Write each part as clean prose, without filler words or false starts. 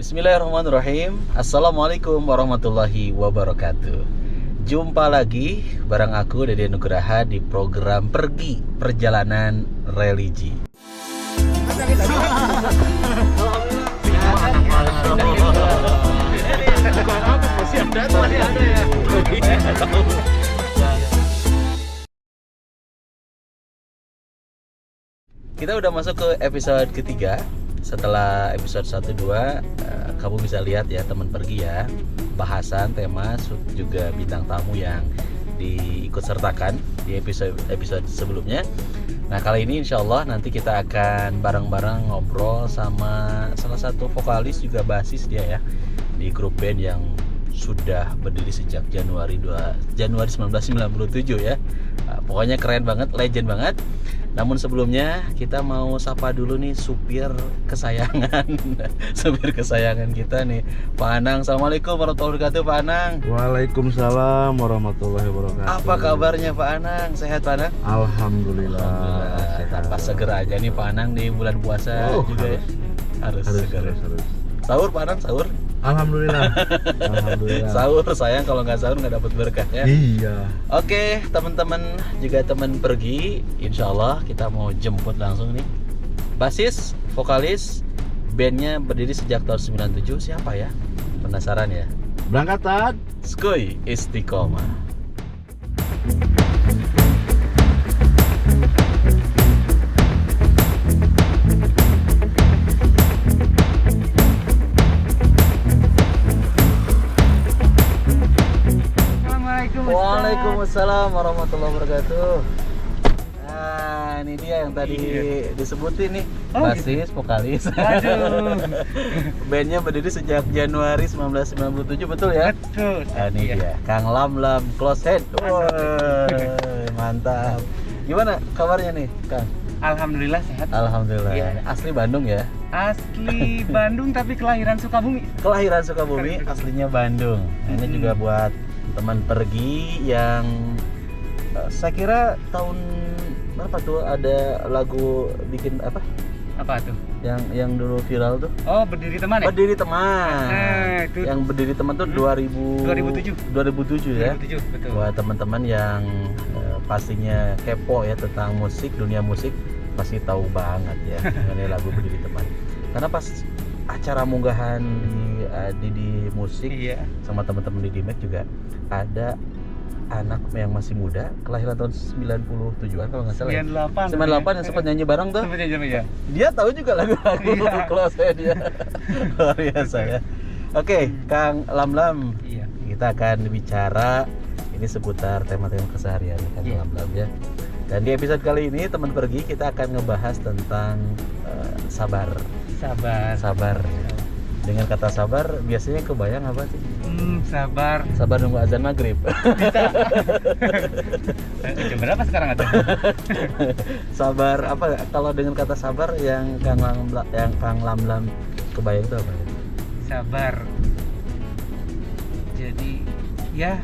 Bismillahirrahmanirrahim. Assalamualaikum warahmatullahi wabarakatuh. Jumpa lagi bareng aku Dede Nugraha di program Pergi Perjalanan Religi. Kita udah masuk ke episode ketiga. Setelah episode 1-2 kamu bisa lihat ya teman pergi ya, bahasan, tema, juga bintang tamu yang diikut sertakan di episode sebelumnya. Nah kali ini insya Allah nanti kita akan bareng-bareng ngobrol sama salah satu vokalis juga basis dia ya, di grup band yang sudah berdiri sejak Januari 1997 ya. Pokoknya keren banget, legend banget. Namun sebelumnya kita mau sapa dulu nih supir kesayangan supir kesayangan kita nih, Pak Anang. Assalamualaikum warahmatullahi wabarakatuh, Pak Anang. Waalaikumsalam warahmatullahi wabarakatuh. Apa kabarnya Pak Anang? Sehat Pak Anang? Alhamdulillah. Tanpa seger aja nih Pak Anang di bulan puasa juga harus seger. Harus. Sahur Pak Anang, sahur? Alhamdulillah. Sahur sayang, kalau nggak sahur nggak dapat berkah ya. Iya. Oke teman-teman, juga teman pergi, insya Allah kita mau jemput langsung nih basis, vokalis, bandnya berdiri sejak tahun 97. Siapa ya? Penasaran ya? Berangkatan. Skuy Istiqomah. Waalaikumsalam warahmatullahi wabarakatuh. Nah, ini dia yang tadi disebutin nih, basis, vokalis. Bandnya berdiri sejak Januari 1997, betul ya? Betul. Nah, ini dia, Kang Lam Close Head. Mantap. Gimana kabarnya nih, Kang? Alhamdulillah sehat. Alhamdulillah. Iya. Asli Bandung ya? Asli Bandung tapi kelahiran Sukabumi. Kelahiran Sukabumi, aslinya Bandung. Nah, ini juga buat teman pergi yang saya kira tahun berapa tuh ada lagu bikin apa? Apa tuh? Yang dulu viral tuh. Oh, berdiri teman ya? Berdiri teman. Itu Yang berdiri teman tuh 2007 ya. 2007, betul. Buat teman-teman yang pastinya kepo ya tentang musik, dunia musik, pasti tahu banget ya mengenai lagu Berdiri Teman. Karena pas acara munggahan di musik sama teman-teman di Dimek juga ada anak yang masih muda, kelahiran tahun 97-an kalau nggak salah. 98 yang sempat nyanyi bareng tuh. Sempat nyanyi ya. Dia tahu juga lagu-lagu close head dia. Luar biasa ya. Oke, Kang Lam. Iya. Kita akan bicara ini seputar tema-tema keseharian Kang Lam ya. Dan di episode kali ini teman pergi kita akan ngebahas tentang sabar. Dengan kata sabar biasanya kebayang apa sih? Sabar nunggu azan maghrib. bisa. Jam berapa sekarang ada? Sabar apa? Kalau dengan kata sabar yang Kang Lam kebayang itu apa? Sabar. Jadi ya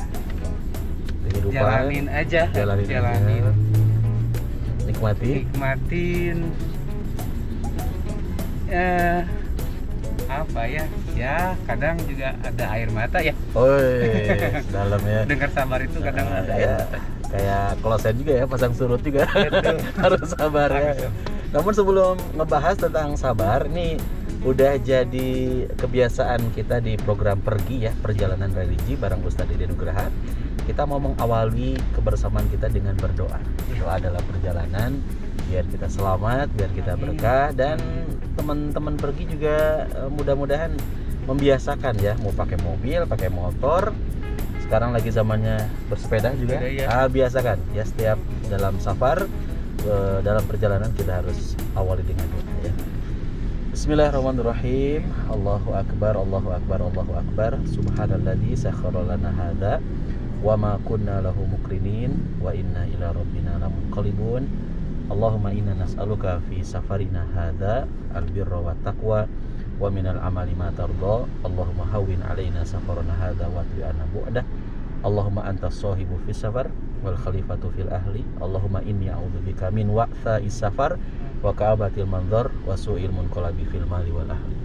Kehidupan, jalanin aja. Nikmatin. Apa ya kadang juga ada air mata ya. Dalam ya. Dengar sabar itu kadang ada air mata. Kayak kloset juga ya, pasang surut juga. Harus sabar ya. Namun sebelum ngebahas tentang sabar, ini udah jadi kebiasaan kita di program Pergi ya, Perjalanan Religi bareng Ustadz Dede Nugraha. Kita mau mengawali kebersamaan kita dengan berdoa. Doa adalah perjalanan biar kita selamat, biar kita berkah, dan teman-teman pergi juga mudah-mudahan membiasakan ya, mau pakai mobil, pakai motor, sekarang lagi zamannya bersepeda juga, biasakan ya, setiap dalam safar, dalam perjalanan kita harus awali dengan doa ya. Bismillahirrahmanirrahim. Allahu akbar, Allahu akbar, Allahu akbar. Subhanalladzi sakhkhara lana hadza wa ma kunna lahu muqrinin wa inna ila rabbina lamunqalibun. Allahumma inna nas'aluka fi safarina hadza albirra wa taqwa wa minal amali ma tardha. Allahumma hawwin alaina safarana hadza wa ti'ana bu'dah. Allahumma antas sahibu fis safar wal khalifatu fil ahli. Allahumma inni a'udzubika min wa'tha'is safar wa ka'abatil manzar wa su'il munqalabi fil mali wal ahli.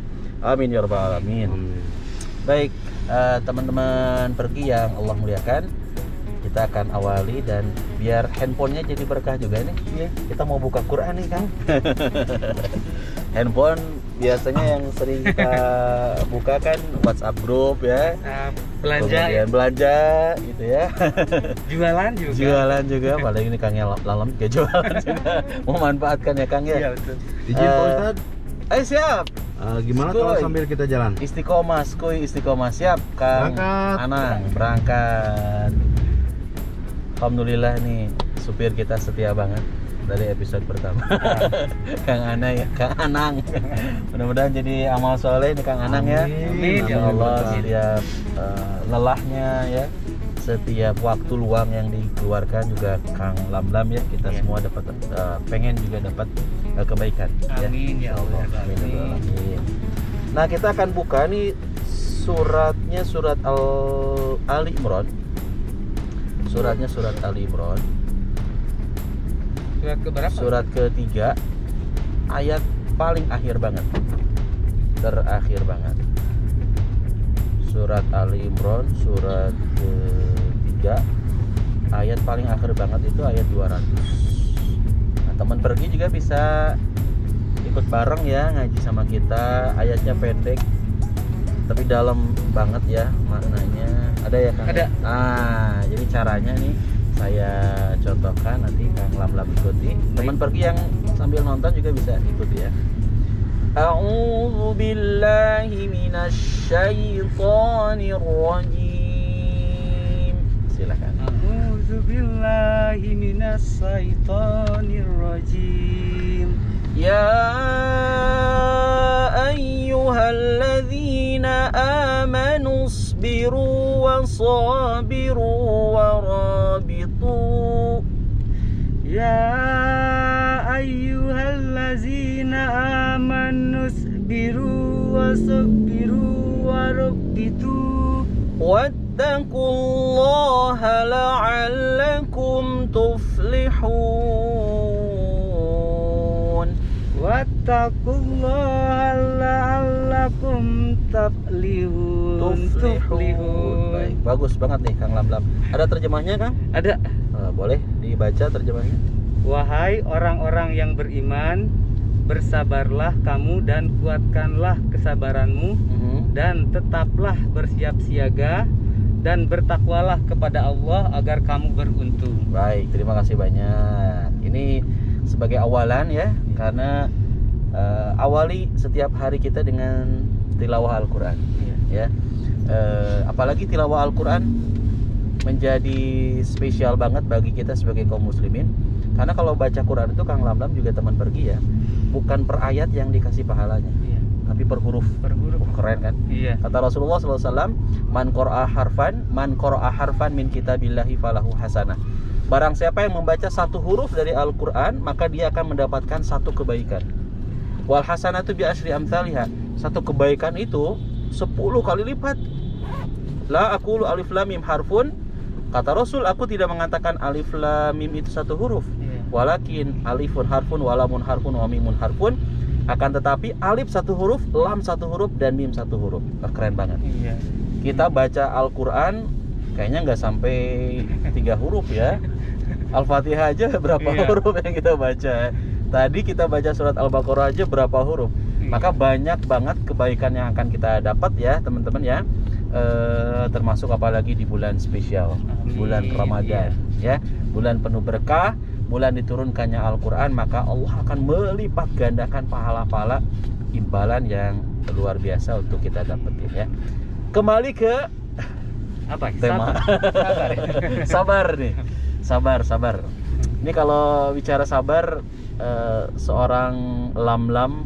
Amin ya rabbal alamin. Baik, teman-teman pergi yang Allah muliakan, kita akan awali dan biar handphonenya jadi berkah juga nih. Iya. Kita mau buka Quran nih Kang. Handphone biasanya yang sering kita buka kan WhatsApp grup ya. Belanja, Kemudian belanja gitu ya. jualan juga. Jualan juga, paling ini Kang Lalam juga jualan juga. Memanfaatkan ya Kang Iya ya. betul. Izin Pak Ustadz. Ayo siap. Gimana kalau Skuy. sambil kita jalan? Istiqomah, skuy istiqomah siap Kang Berangkat. Anang berangkat. Alhamdulillah nih supir kita setia banget dari episode pertama. Kang Anang ya, Kang Anang. Mudah-mudahan jadi amal soleh nih Kang Anang ya. Amin. Ya Allah, Amin. setiap lelahnya ya, setiap waktu luang yang dikeluarkan juga Kang Lam ya, kita Iya. semua dapat pengen juga dapat kebaikan. Amin ya Allah. Amin ya Allah. Amin. Nah, kita akan buka nih suratnya surat Ali Imran. Suratnya surat Ali Imran. Surat ke berapa? Surat ketiga, ayat paling akhir banget, terakhir banget. Surat Ali Imran, surat ketiga, ayat paling akhir banget itu ayat 200. Nah, teman pergi juga bisa ikut bareng ya ngaji sama kita. Ayatnya pendek, tapi dalam banget ya maknanya. Ada ya Kang? Ada. Jadi caranya nih saya contohkan, nanti Kang Lam ikuti. Teman pergi yang sambil nonton juga bisa ikuti ya. A'udzu billahi minasy syaithanir rajim. Silakan. A'udzu billahi minas syaitonir rajim. Ya ayyuhalladzina amanu isbiru wasabiru warabitu. Ya ayyuhallazina amanu isbiru wasabiru warabitu. Wattaqullaha la'allakum tuflihun. Wattaqullaha la'allakum tuflihun. Baik, bagus banget nih Kang Lam. Ada terjemahnya Kang? Ada. Boleh dibaca terjemahnya? Wahai orang-orang yang beriman, bersabarlah kamu dan kuatkanlah kesabaranmu, dan tetaplah bersiap siaga dan bertakwalah kepada Allah agar kamu beruntung. Baik, terima kasih banyak. Ini sebagai awalan ya, karena awali setiap hari kita dengan tilawah Al-Quran ya. Apalagi tilawah Al-Quran menjadi spesial banget bagi kita sebagai kaum muslimin, karena kalau baca Quran itu Kang Lam juga teman pergi ya, bukan per ayat yang dikasih pahalanya, tapi per huruf. Keren kan? Iya. Kata Rasulullah SAW, man qara'a harfan min kitabillahi falahu hasanah. Barang siapa yang membaca satu huruf dari Al-Quran, maka dia akan mendapatkan satu kebaikan. Wal hasanatu bi asyri amsalihha. Satu kebaikan itu 10 kali lipat. La aqulu alif lam mim harfun. Kata Rasul, aku tidak mengatakan alif lam mim itu satu huruf. Walakin alifun harfun, walamun harfun, wa mimun harfun. Akan tetapi alif satu huruf, lam satu huruf, dan mim satu huruf. Keren banget. Iya. Kita baca Al-Quran kayaknya nggak sampai 3 huruf ya. Al-Fatihah aja berapa huruf yang kita baca. Tadi kita baca surat Al-Baqarah aja berapa huruf. Maka banyak banget kebaikan yang akan kita dapat ya teman-teman ya. Termasuk apalagi di bulan spesial, bulan Ramadan ya, bulan penuh berkah, bulan diturunkannya Al-Quran, maka Allah akan melipat gandakan pahala-pahala imbalan yang luar biasa untuk kita dapetin ya. Kembali ke Apa? tema sabar nih, sabar. Ini kalau bicara sabar, seorang Lam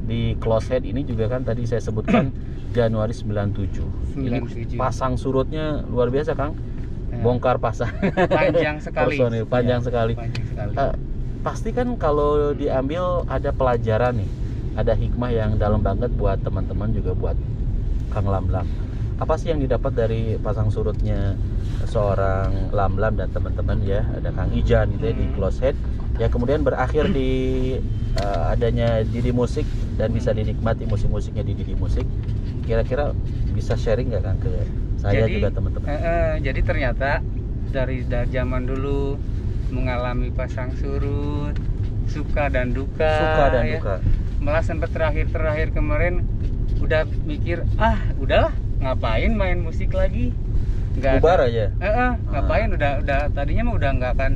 di close head ini juga kan tadi saya sebutkan Januari 97. Ini pasang surutnya luar biasa Kang. Bongkar pasang. Panjang sekali. Personil panjang sekali. Panjang sekali. Pasti kan kalau diambil ada pelajaran nih, ada hikmah yang dalam banget buat teman-teman juga buat Kang Lam. Apa sih yang didapat dari pasang surutnya seorang Lam dan teman-teman ya? Ada Kang Ijan gitu ya di close head. yang kemudian berakhir di adanya Didi Musik dan bisa dinikmati musik-musiknya di Didi Musik. Kira-kira bisa sharing nggak Kang ke saya juga teman-teman? Jadi ternyata dari zaman dulu mengalami pasang surut, suka dan duka, ya. Malah sempat terakhir kemarin udah mikir, udahlah, ngapain main musik lagi? Bubar aja. Ngapain? Udah tadinya mah udah nggak akan,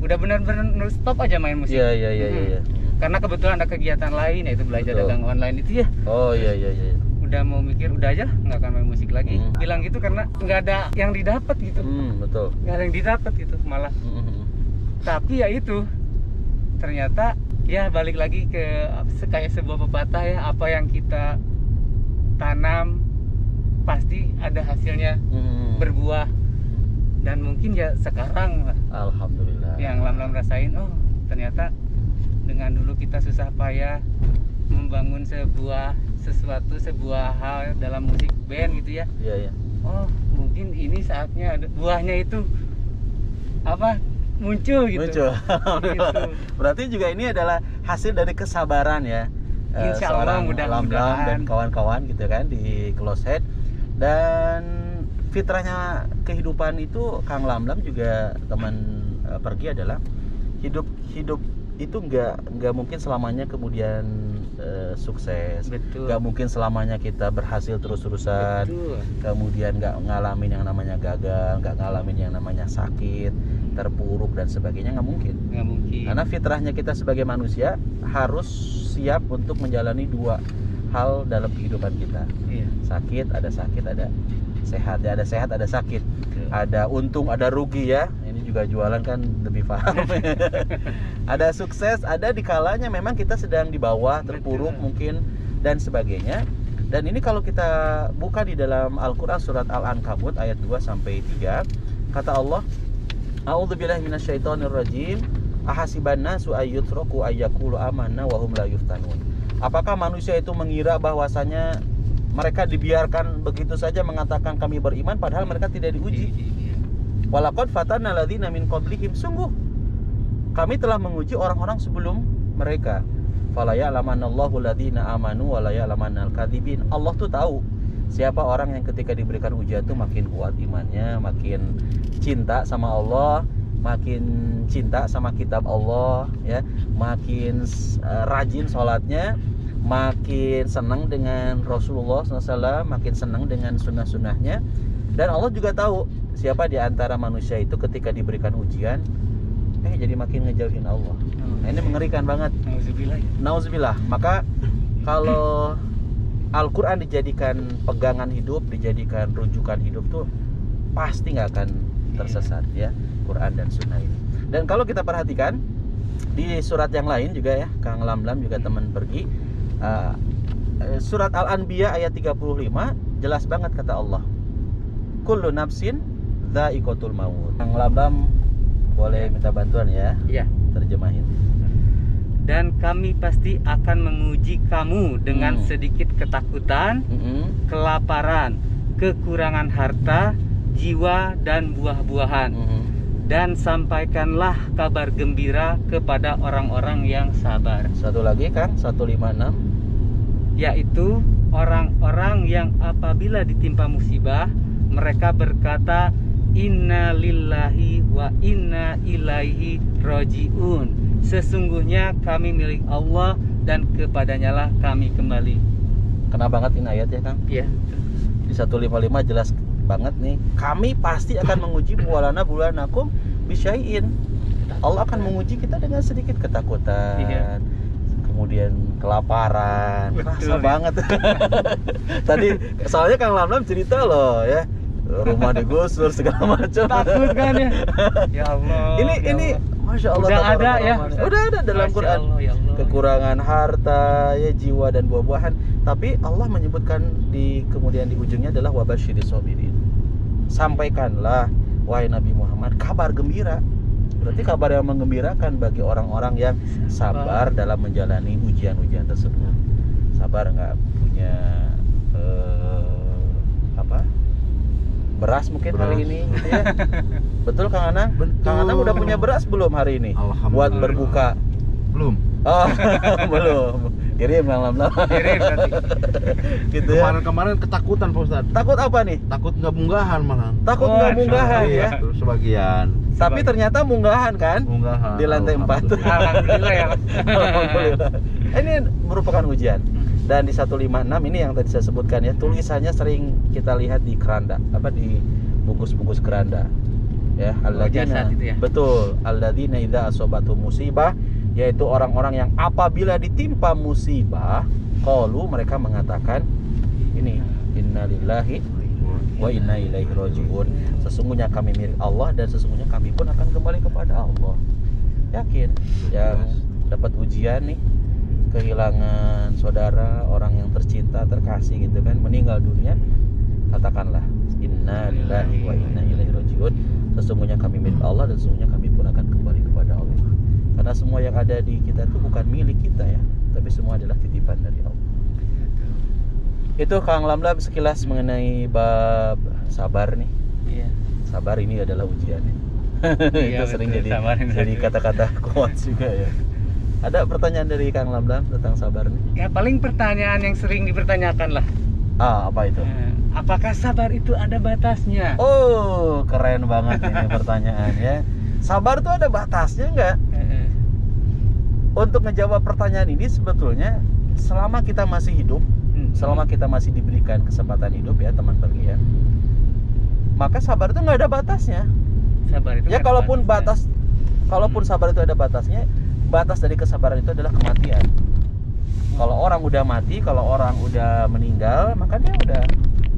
udah benar-benar stop aja main musik. Iya. Karena kebetulan ada kegiatan lain, yaitu belajar dagang online itu ya. Oh iya. Udah mau mikir, udah aja nggak akan main musik lagi. Bilang gitu karena nggak ada yang didapat gitu. Betul. Nggak ada yang didapat gitu malah. Tapi ya itu, ternyata ya balik lagi ke kayak sebuah pepatah ya, apa yang kita tanam pasti ada hasilnya berbuah. Dan mungkin ya sekarang lah Alhamdulillah yang lam-lam rasain, oh ternyata dengan dulu kita susah payah membangun sebuah hal dalam musik band gitu ya. Iya. Oh mungkin ini saatnya ada buahnya itu muncul gitu. Gitu. Berarti juga ini adalah hasil dari kesabaran ya. Insya Allah, seorang mudah-mudahan. Lam-Lam dan kawan-kawan gitu kan di Close Head. Dan fitrahnya kehidupan itu Kang Lam-Lam juga teman pergi adalah hidup itu nggak mungkin selamanya kemudian sukses. Betul. Nggak mungkin selamanya kita berhasil terus-terusan. Betul. Kemudian nggak ngalamin yang namanya gagal, nggak ngalamin yang namanya sakit, terpuruk dan sebagainya, nggak mungkin. Karena fitrahnya kita sebagai manusia harus siap untuk menjalani dua hal dalam kehidupan kita. Iya. Sakit, ada sehat. Ya, ada sehat, ada sakit. Ada untung, ada rugi ya. Ini juga jualan kan lebih paham. Ada sukses, ada di kalanya memang kita sedang di bawah, terpuruk mungkin dan sebagainya. Dan ini kalau kita buka di dalam Al-Qur'an surat Al-Ankabut ayat 2 sampai 3, kata Allah, A'udzubillahi minasyaitonirrajim. Ahasiban nasu ayyutraku ayyaqulu amanna wa hum la yuftanun. Apakah manusia itu mengira bahwasanya mereka dibiarkan begitu saja mengatakan kami beriman padahal mereka tidak diuji? Walaqad fatanna alladzina min qablihim, sungguh kami telah menguji orang-orang sebelum mereka. Fala ya'lamanallahu alladzina amanu wa la ya'lamannal kadzibin. Allah tuh tahu siapa orang yang ketika diberikan ujian tuh makin kuat imannya, makin cinta sama Allah, makin cinta sama kitab Allah ya, makin rajin sholatnya, makin senang dengan Rasulullah SAW, makin senang dengan sunnah-sunnahnya. Dan Allah juga tahu siapa di antara manusia itu ketika diberikan ujian jadi makin ngejauhin Allah. Nah, ini mengerikan banget. Nauzubillah. Maka kalau Al-Quran dijadikan pegangan hidup, dijadikan rujukan hidup tuh pasti nggak akan tersesat ya, Quran dan Sunnah ini. Dan kalau kita perhatikan di surat yang lain juga ya, Kang Lam-Lam juga teman pergi, surat Al-Anbiya ayat 35 jelas banget kata Allah, kullu nafsin dha'iqatul maut. Kang Lam-Lam boleh minta bantuan ya? Iya. Terjemahin. Dan kami pasti akan menguji kamu dengan sedikit ketakutan, kelaparan, kekurangan harta, jiwa dan buah-buahan. Dan sampaikanlah kabar gembira kepada orang-orang yang sabar. Satu lagi Kang, 156, yaitu orang-orang yang apabila ditimpa musibah mereka berkata inna lillahi wa inna ilaihi roji'un. Sesungguhnya kami milik Allah dan kepadanya lah kami kembali. Kena banget ini ayat ya Kang? Iya. Di 155 jelas banget nih, kami pasti akan menguji bualana bulanakum bisyai'in. Allah akan menguji kita dengan sedikit ketakutan, kemudian kelaparan. Rasa banget. Tadi soalnya Kang Lam-Lam cerita loh ya, rumah digusur segala macam. Takut kan ya? Ya Allah. Ini Masya Allah. Udah ada dalam Quran. Allah, ya Allah. Kekurangan harta, ya jiwa dan buah-buahan. Tapi Allah menyebutkan kemudian di ujungnya adalah wabasyiris sabirin. Sampaikanlah wahai Nabi Muhammad kabar gembira. Berarti kabar yang menggembirakan bagi orang-orang yang sabar dalam menjalani ujian-ujian tersebut. Sabar nggak punya beras mungkin hari Beras. ini gitu ya. Betul Kang Anang? Betul. Kang Anang udah punya beras belum hari ini? Alhamdulillah. Buat berbuka. Belum. Oh, belum. Kirim lama-lama. Kirim berarti. Gitu ya. Kemarin ketakutan Pak Ustadz. Takut apa nih? Takut nggak munggahan malah. Takut Oh, nggak munggahan Iya, ya. terus sebagian Tapi ternyata munggahan kan? munggahan. Di lantai 4. Alhamdulillah ya Mas. Alhamdulillah. Ini merupakan ujian. Dan di 156 ini yang tadi saya sebutkan ya, tulisannya sering kita lihat di keranda, apa di bungkus-bungkus keranda. Ya, alladzina. jasad itu ya? Betul, alladzina idza asabatu musibah, yaitu orang-orang yang apabila ditimpa musibah, qalu mereka mengatakan ini, innalillahi wa inna ilaihi rajiun. Sesungguhnya kami milik Allah dan sesungguhnya kami pun akan kembali kepada Allah. Yakin yang dapat ujian nih, kehilangan saudara, orang yang tercinta, terkasih gitu kan, meninggal dunia, katakanlah inna lillahi wa inna ilaihi rajiun. Sesungguhnya kami milik Allah dan sesungguhnya kami pun akan kembali kepada Allah. Karena semua yang ada di kita itu bukan milik kita ya, tapi semua adalah titipan dari Allah. Itu Kang Lamlam sekilas mengenai bab sabar nih. Iya. Sabar ini adalah ujian. Iya, Itu sering betul, sabar. jadi kata-kata kuat juga ya. Ada pertanyaan dari Kang Lamlam tentang sabar nih? Ya paling pertanyaan yang sering dipertanyakan lah. Apa itu? Apakah sabar itu ada batasnya? Oh, keren banget ini pertanyaannya. Sabar tuh ada batasnya nggak? Untuk ngejawab pertanyaan ini sebetulnya selama kita masih hidup, selama kita masih diberikan kesempatan hidup ya teman pergi ya, maka sabar itu nggak ada batasnya. Sabar itu Ya nggak ada kalaupun batasnya. kalaupun sabar itu ada batasnya, batas dari kesabaran itu adalah kematian. Kalau orang udah mati, kalau orang udah meninggal, maka dia udah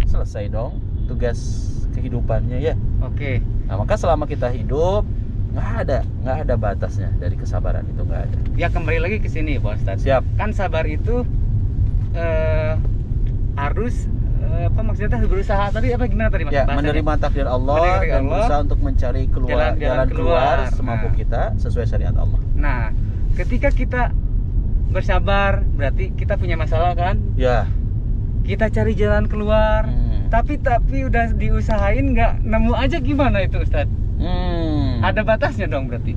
selesai dong tugas kehidupannya ya. Oke. Nah, maka selama kita hidup nggak ada batasnya dari kesabaran itu, nggak ada. Ya kembali lagi ke sini Pak Ustadz. Siap. Kan sabar itu harus apa maksudnya berusaha tadi apa gimana tadi Mas? Ya, bahasanya? menerima takdir Allah Menerima takdir dan Allah, berusaha untuk mencari jalan keluar semampu Nah. kita sesuai syariat Allah. Nah, ketika kita bersabar berarti kita punya masalah kan? Ya. Kita cari jalan keluar. Tapi udah diusahain nggak nemu aja, gimana itu Ustadz? Ada batasnya dong berarti.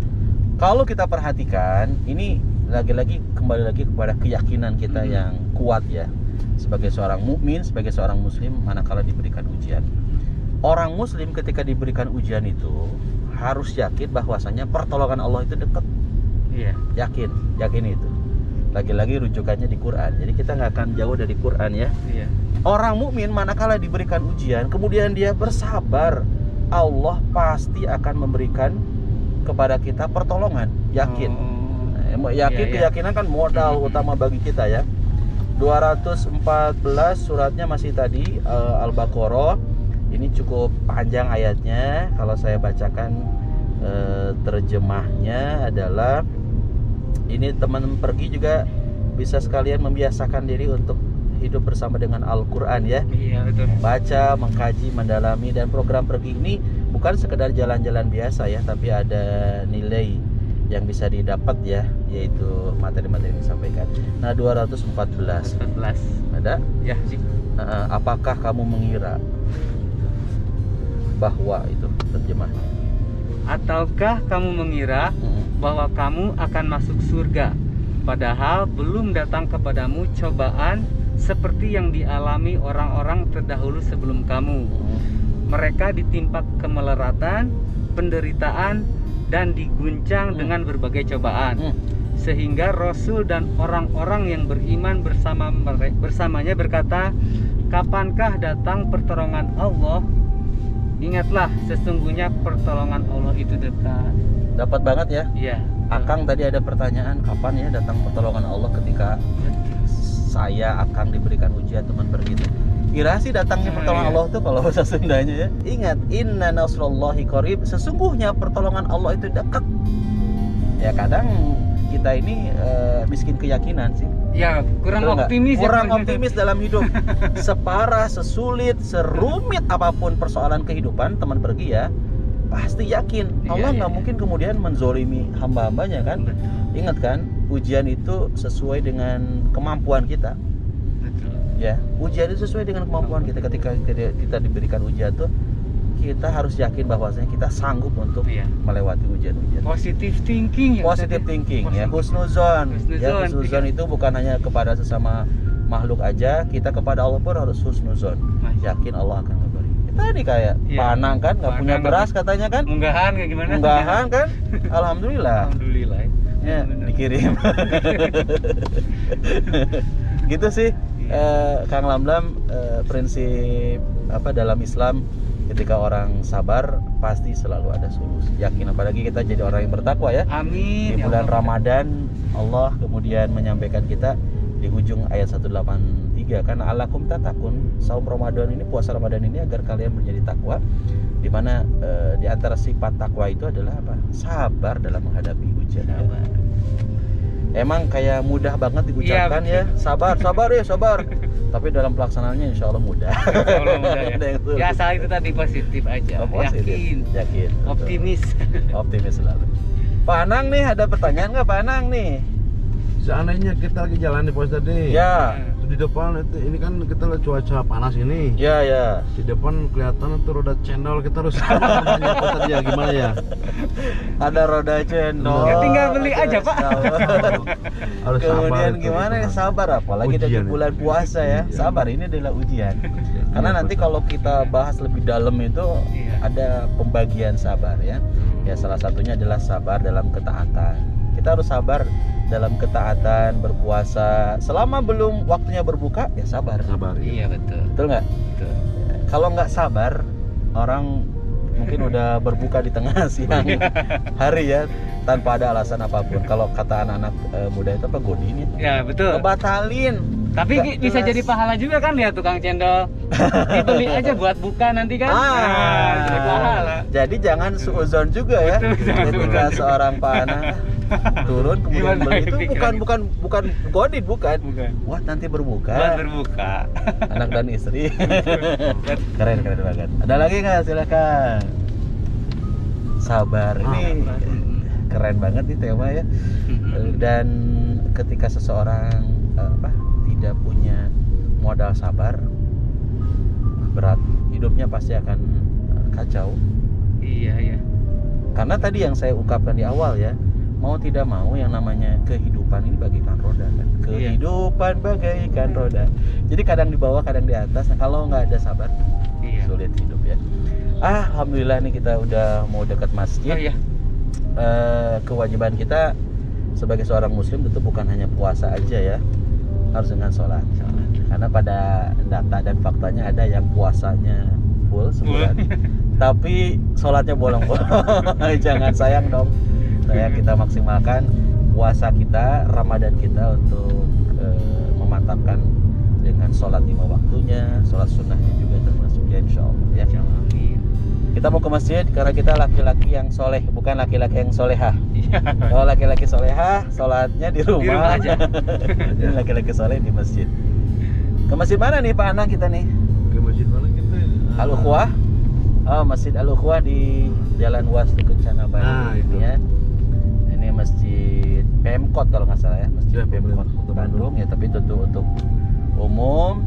Kalau kita perhatikan, ini lagi-lagi kembali lagi kepada keyakinan kita yang kuat ya. Sebagai seorang mukmin, sebagai seorang muslim manakala diberikan ujian. Orang muslim ketika diberikan ujian itu harus yakin bahwasanya pertolongan Allah itu dekat. Iya. Yakin itu. Lagi-lagi rujukannya di Quran. Jadi kita nggak akan jauh dari Quran ya. Iya. Orang mukmin manakala diberikan ujian, kemudian dia bersabar, Allah pasti akan memberikan kepada kita pertolongan. Yakin. Yakin, Iya. keyakinan kan modal utama bagi kita ya. 214 suratnya masih tadi Al-Baqarah. Ini cukup panjang ayatnya. Kalau saya bacakan terjemahnya adalah, ini teman pergi juga bisa sekalian membiasakan diri untuk hidup bersama dengan Al-Quran ya. Iya betul. Baca, mengkaji, mendalami. Dan program pergi ini bukan sekedar jalan-jalan biasa ya, tapi ada nilai yang bisa didapat ya, yaitu materi-materi yang disampaikan. Nah, 214 ada Ya sih. apakah kamu mengira bahwa itu terjemahnya, Ataukah kamu mengira bahwa kamu akan masuk surga, padahal belum datang kepadamu cobaan seperti yang dialami orang-orang terdahulu sebelum kamu. Mereka ditimpa kemelaratan, penderitaan, dan diguncang dengan berbagai cobaan. Sehingga Rasul dan orang-orang yang beriman bersamanya berkata, kapankah datang pertolongan Allah? Ingatlah, sesungguhnya pertolongan Allah itu dekat. Dapat banget ya. Iya. Akang tadi ada pertanyaan, kapan ya datang pertolongan Allah ketika saya akan diberikan ujian teman pergi itu. Kira sih datangnya pertolongan Allah tuh kalau bahasa Sundanya ya. Ingat, inna nasrullahi qarib, sesungguhnya pertolongan Allah itu dekat. Ya kadang kita ini miskin keyakinan sih. Ya, kurang Betul optimis nggak? Kurang ya. optimis dalam hidup. Separah, sesulit, serumit apapun persoalan kehidupan teman pergi ya, pasti yakin Allah nggak mungkin kemudian menzolimi hamba-hambanya kan. Betul. Ingat kan, ujian itu sesuai dengan kemampuan kita. Betul. Ya, ujian itu sesuai dengan kemampuan kita. Ketika kita diberikan ujian tuh kita harus yakin bahwasanya kita sanggup untuk Iya. melewati ujian-ujian. Positive thinking ya. Positive thinking ya, husnuzon. Ya, husnuzon itu bukan hanya kepada sesama makhluk aja, kita kepada Allah pun harus husnuzon. Yakin Allah akan memberi. Tadi kayak Iya. Panang kan nggak punya Panang beras katanya kan? Munggahan kayak gimana? Munggahan kan? Alhamdulillah. Alhamdulillah. Ya, dikirim. Gitu sih. Kang Lamlam, prinsip apa dalam Islam, ketika orang sabar pasti selalu ada solusi. Yakin, apalagi kita jadi orang yang bertakwa ya. Amin. Di Ya bulan Allah. Ramadan Allah kemudian menyampaikan kita di ujung ayat 183 kan, alakum tatakun, saum Ramadan ini, puasa Ramadan ini agar kalian menjadi takwa, di mana di antara sifat takwa itu adalah apa? Sabar dalam menghadapi ujian. Emang kayak mudah banget diucapkan Iya, ya, sabar ya sabar. Tapi dalam pelaksanaannya insya Allah mudah. Allah mudah ya. Ada yang sulit. Ya asal itu tadi positif aja. Oh, positif. Yakin. Betul. Optimis. Optimis selalu. Pak Anang nih, ada pertanyaan nggak Pak Anang nih? Seandainya kita lagi jalan nih Pak Ustadz, Ya, di depan itu, ini kan kita lihat cuaca panas ini. ya. Di depan kelihatan itu roda cendol, kita harus apa namanya Pak Ustadz ya, gimana ya? Ada roda cendol. Ya, tinggal beli aja, Pak. Harus sabar Kemudian itu, gimana itu, ya, sabar, apalagi dari Ujian bulan itu. puasa ya. Iya. Sabar ini adalah ujian. Karena Iya, nanti Pak kalau kita bahas lebih dalam itu Iya. ada pembagian sabar ya. Ya salah satunya adalah sabar dalam ketaatan. Kita harus sabar dalam ketaatan, berpuasa. Selama belum waktunya berbuka ya sabar. Sabar. Iya betul. Betul nggak? Betul. Kalau nggak sabar, orang mungkin udah berbuka di tengah siang hari ya, tanpa ada alasan apapun. Kalau kata anak-anak muda itu apa, godin itu, Ya betul. ngebatalin. Tapi Nggak bisa jelas. jadi pahala juga kan, lihat tukang cendol. Dibeli aja buat buka nanti kan. Nah, jadi pahala. Jadi jangan suuzon juga ya. Betul, jangan Ketika suudzon. seorang panah turun kemudian Gimana beli itu pikiran? bukan godin, bukan. Bukan. Wah, nanti berbuka. Buat berbuka. Anak dan istri. Keren banget. Ada lagi nggak? Silakan. Sabar. Ini keren banget nih tema ya. Dan ketika seseorang tidak punya modal sabar, berat, hidupnya pasti akan kacau. Iya. Karena tadi yang saya ungkapkan di awal ya, mau tidak mau yang namanya kehidupan ini bagaikan roda kan. Kehidupan bagaikan roda. Jadi kadang di bawah, kadang di atas. Nah, kalau nggak ada sabar, Iya. sulit hidup ya. Alhamdulillah nih kita udah mau dekat masjid. Oh iya. Kewajiban kita sebagai seorang muslim tentu bukan hanya puasa aja ya, harus dengan sholat. Karena pada data dan faktanya ada yang puasanya full sebulan, tapi sholatnya bolong-bolong. Jangan, sayang dong. Kita maksimalkan puasa kita, Ramadan kita untuk memantapkan dengan sholat 5 waktunya, sholat sunnahnya juga termasuk ya, insya Allah ya. Amin. Kita mau ke masjid karena kita laki-laki yang soleh, bukan laki-laki yang solehah. Iya. Kalau laki-laki solehah, sholatnya di rumah. Di rumah aja. Ini laki-laki soleh di masjid. Ke masjid mana nih Pak Anang kita nih? Ke masjid mana kita? Al-Ukhwah. Oh, Masjid Al-Ukhwah di Jalan Wastu Kencana Bandung. Nah, itu. Ya. Ini masjid Pemkot kalau nggak salah ya, masjid Ya, Pemkot Kota Bandung ya, tapi tentu untuk umum.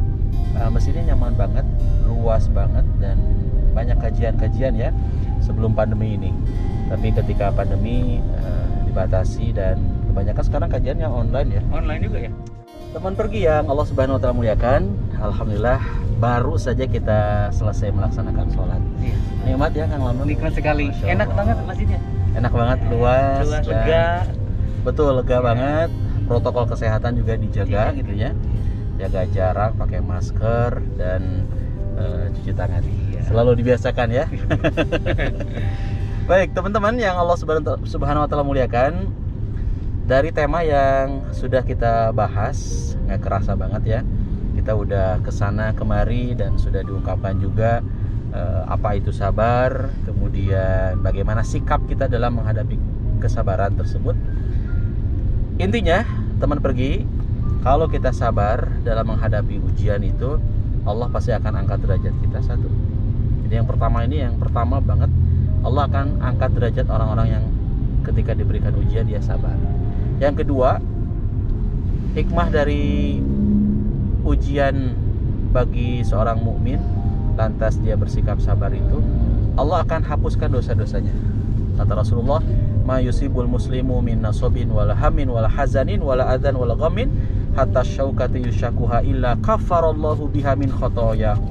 Masjidnya nyaman banget, luas banget, dan banyak kajian-kajian ya sebelum pandemi ini. Tapi ketika pandemi dibatasi dan kebanyakan sekarang kajiannya online ya. Online juga ya. Teman pergi yang Allah Subhanahu wa taala muliakan, alhamdulillah baru saja kita selesai melaksanakan sholat. Iya. Nikmat ya Kang Lamon. Nikmat sekali. Masya Enak Allah. banget masjidnya. Enak banget, luas, Luas, dan- lega. Betul, lega Iya. banget. Protokol kesehatan juga dijaga Iya. gitu ya. Jaga jarak, pakai masker, dan cuci tangan. Iya. Selalu dibiasakan ya. Baik teman-teman yang Allah Subhanahu wa taala muliakan, dari tema yang sudah kita bahas, nggak kerasa banget ya, kita udah kesana kemari dan sudah diungkapkan juga apa itu sabar, kemudian bagaimana sikap kita dalam menghadapi kesabaran tersebut. Intinya teman pergi, kalau kita sabar dalam menghadapi ujian itu, Allah pasti akan angkat derajat kita satu. Jadi yang pertama banget, Allah akan angkat derajat orang-orang yang ketika diberikan ujian dia sabar. Yang kedua, hikmah dari ujian bagi seorang mukmin lantas dia bersikap sabar itu, Allah akan hapuskan dosa-dosanya. Kata Rasulullah, ma yusibul muslimu min nasobin wala hamin wala hazanin wala adan wala ghamin hatta syaukati yushakuha illa kafarallahu biha min khotoyahu.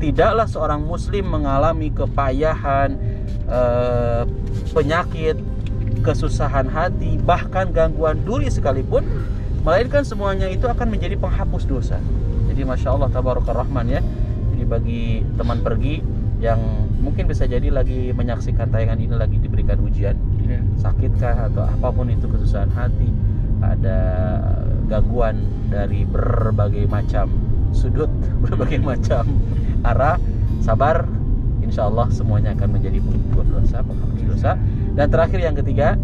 Tidaklah seorang muslim mengalami kepayahan, penyakit, kesusahan hati, bahkan gangguan duri sekalipun, melainkan semuanya itu akan menjadi penghapus dosa. Jadi Masya Allah Tabarakar Rahman ya. Jadi bagi teman pergi yang mungkin bisa jadi lagi menyaksikan tayangan ini, lagi diberikan ujian, sakitkah atau apapun itu, kesusahan hati, ada gangguan dari berbagai macam sudut, berbagai macam arah, sabar, insya Allah semuanya akan menjadi penghapus dosa, penghapus dosa. Dan terakhir yang ketiga,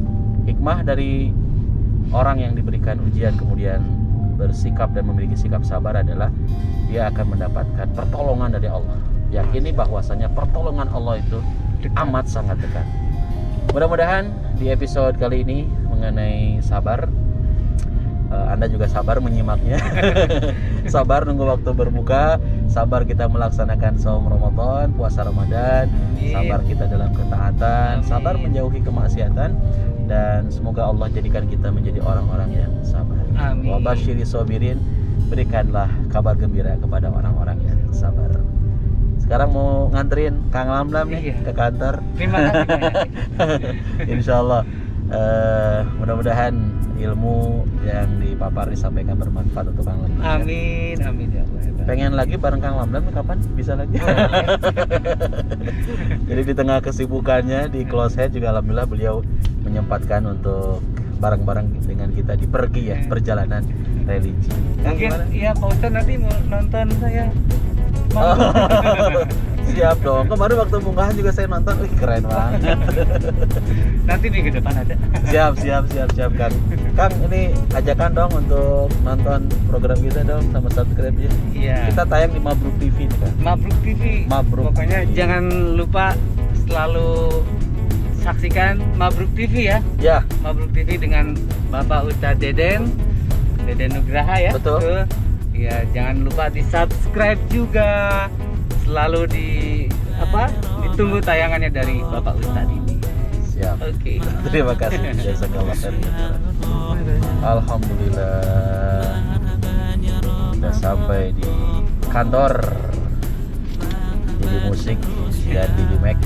hikmah dari orang yang diberikan ujian kemudian bersikap dan memiliki sikap sabar adalah dia akan mendapatkan pertolongan dari Allah. Yakini bahwasanya pertolongan Allah itu amat sangat dekat. Mudah-mudahan di episode kali ini mengenai sabar, Anda juga sabar menyimaknya. Sabar nunggu waktu berbuka, sabar kita melaksanakan saum Ramadan, puasa Ramadan, sabar kita dalam ketaatan, sabar menjauhi kemaksiatan, dan semoga Allah jadikan kita menjadi orang-orang yang sabar. Amin. Wa basyiri sabirin, berikanlah kabar gembira kepada orang-orang yang sabar. Sekarang mau nganterin Kang Lamlam nih ke kantor. Terima kasih. Insya Allah mudah-mudahan ilmu yang dipaparin disampaikan bermanfaat untuk Kang Lamlam. Amin, amin ya Allah. Pengen lagi bareng Kang Lamlam kapan? Bisa lagi. Jadi di tengah kesibukannya di Close Head juga alhamdulillah beliau menyempatkan untuk bareng-bareng dengan kita di pergi ya, perjalanan religi. Mungkin iya Pak Ustadz nanti mau nonton saya. Siap dong. Kemarin waktu munggahan juga saya nonton, keren banget. Nanti minggu depan ada. Siap Kang. Kang, ini ajakan dong untuk nonton program kita dong, sama subscribe ya. Iya. Kita tayang di Mabruk TV nih, Kang. Mabruk TV. Mabruk Pokoknya TV. jangan lupa selalu saksikan Mabruk TV ya. Ya. Mabruk TV dengan Bapak Ustadz Deden Nugraha ya. Betul. Ya, jangan lupa di subscribe juga. Selalu ditunggu tayangannya dari Bapak Ustadz ini. Siap. Oke. Terima kasih. Jazakallah khairan. Alhamdulillah. Sudah sampai di kantor Didi Musik dan Didi Max.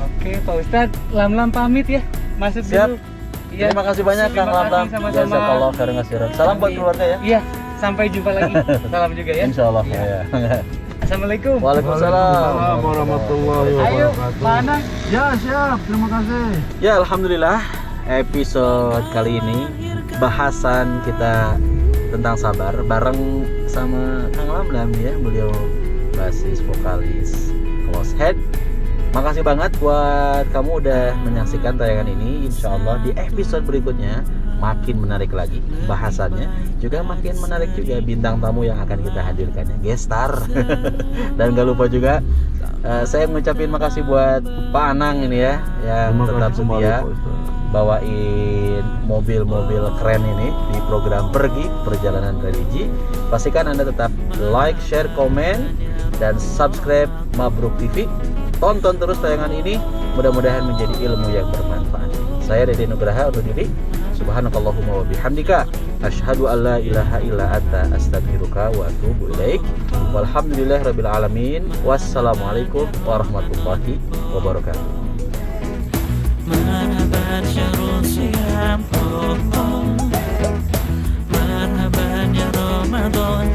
Oke, Pak Ustadz, Lamlam pamit ya. Masuk Siap. dulu. Iya. Terima kasih banyak Kang Terima kasih, Lamlam. sama-sama. Jazakallah khairan. Salam buat keluarga ya. Iya, sampai jumpa lagi. Salam juga ya. Insya Allah. Iya. Ya. Assalamualaikum. Waalaikumsalam warahmatullahi Ayo, wabarakatuh. Pak Anang. Ya, siap. Terima kasih. Ya, alhamdulillah episode kali ini bahasan kita tentang sabar bareng sama Kang Lamlam ya, beliau basis vokalis Close Head. Makasih banget buat kamu udah menyaksikan tayangan ini. Insya Allah di episode berikutnya makin menarik lagi bahasannya, juga makin menarik juga bintang tamu yang akan kita hadirkan ya, guest star. Dan gak lupa juga saya mengucapin makasih buat Pak Anang ini ya, yang Terima tetap kasih kembali, setia Pak Ustadz. bawain mobil-mobil keren ini di program Pergi Perjalanan Religi. Pastikan Anda tetap like, share, komen, dan subscribe Mabruk TV. Tonton terus tayangan ini, mudah-mudahan menjadi ilmu yang bermanfaat. Saya Dede Nugraha undur diri. Subhanakallahumma wa bihamdika asyhadu an la ilaha illa anta astaghfiruka wa atubu ilaik. Walhamdulillahirabbil alamin. Wassalamualaikum warahmatullahi wabarakatuh. Marhaban syahrul siyam, marhaban ya Ramadan.